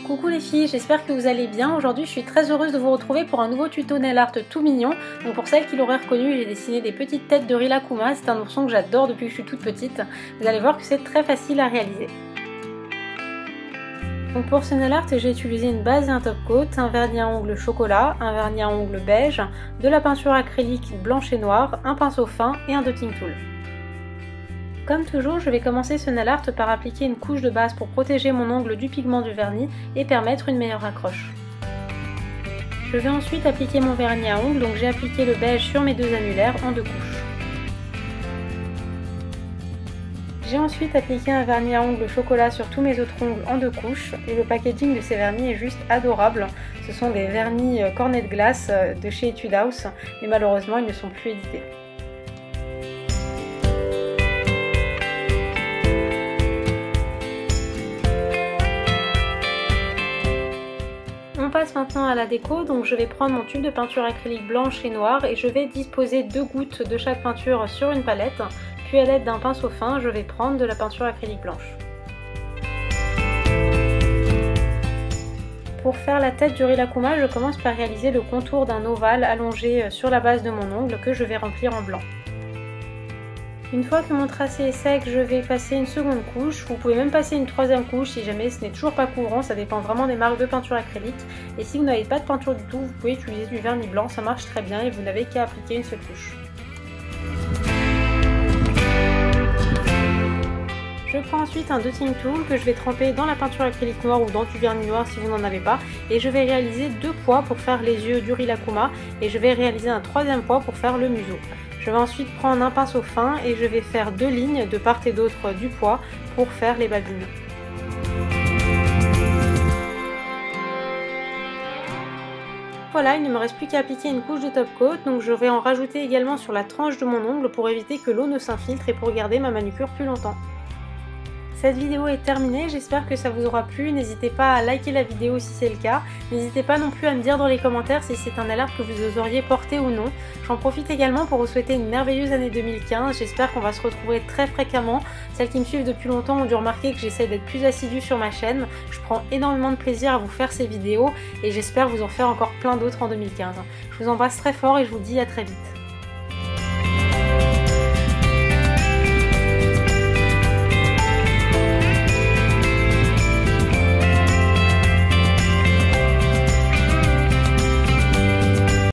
Coucou les filles, j'espère que vous allez bien. Aujourd'hui je suis très heureuse de vous retrouver pour un nouveau tuto nail art tout mignon. Donc pour celles qui l'auraient reconnu, j'ai dessiné des petites têtes de Rilakkuma. C'est un ourson que j'adore depuis que je suis toute petite. Vous allez voir que c'est très facile à réaliser. Donc pour ce nail art, j'ai utilisé une base et un top coat, un vernis à ongles chocolat, un vernis à ongles beige, de la peinture acrylique blanche et noire, un pinceau fin et un dotting tool. Comme toujours, je vais commencer ce nail art par appliquer une couche de base pour protéger mon ongle du pigment du vernis et permettre une meilleure accroche. Je vais ensuite appliquer mon vernis à ongles, donc j'ai appliqué le beige sur mes deux annulaires en deux couches. J'ai ensuite appliqué un vernis à ongles chocolat sur tous mes autres ongles en deux couches et le packaging de ces vernis est juste adorable. Ce sont des vernis cornet de glace de chez Etude House, mais malheureusement ils ne sont plus édités. On passe maintenant à la déco, donc je vais prendre mon tube de peinture acrylique blanche et noire et je vais disposer 2 gouttes de chaque peinture sur une palette, puis à l'aide d'un pinceau fin, je vais prendre de la peinture acrylique blanche. Pour faire la tête du Rilakkuma, je commence par réaliser le contour d'un ovale allongé sur la base de mon ongle que je vais remplir en blanc. Une fois que mon tracé est sec, je vais passer une seconde couche. Vous pouvez même passer une troisième couche si jamais ce n'est toujours pas couvrant, ça dépend vraiment des marques de peinture acrylique. Et si vous n'avez pas de peinture du tout, vous pouvez utiliser du vernis blanc, ça marche très bien et vous n'avez qu'à appliquer une seule couche. Je prends ensuite un dotting tool que je vais tremper dans la peinture acrylique noire ou dans du vernis noir si vous n'en avez pas. Et je vais réaliser 2 pois pour faire les yeux du Rilakkuma et je vais réaliser un troisième pois pour faire le museau. Je vais ensuite prendre un pinceau fin et je vais faire 2 lignes de part et d'autre du pois pour faire les babines. Voilà, il ne me reste plus qu'à appliquer une couche de top coat, donc je vais en rajouter également sur la tranche de mon ongle pour éviter que l'eau ne s'infiltre et pour garder ma manucure plus longtemps. Cette vidéo est terminée, j'espère que ça vous aura plu, n'hésitez pas à liker la vidéo si c'est le cas, n'hésitez pas non plus à me dire dans les commentaires si c'est un nail art que vous auriez porté ou non. J'en profite également pour vous souhaiter une merveilleuse année 2015, j'espère qu'on va se retrouver très fréquemment. Celles qui me suivent depuis longtemps ont dû remarquer que j'essaie d'être plus assidue sur ma chaîne, je prends énormément de plaisir à vous faire ces vidéos et j'espère vous en faire encore plein d'autres en 2015. Je vous embrasse très fort et je vous dis à très vite.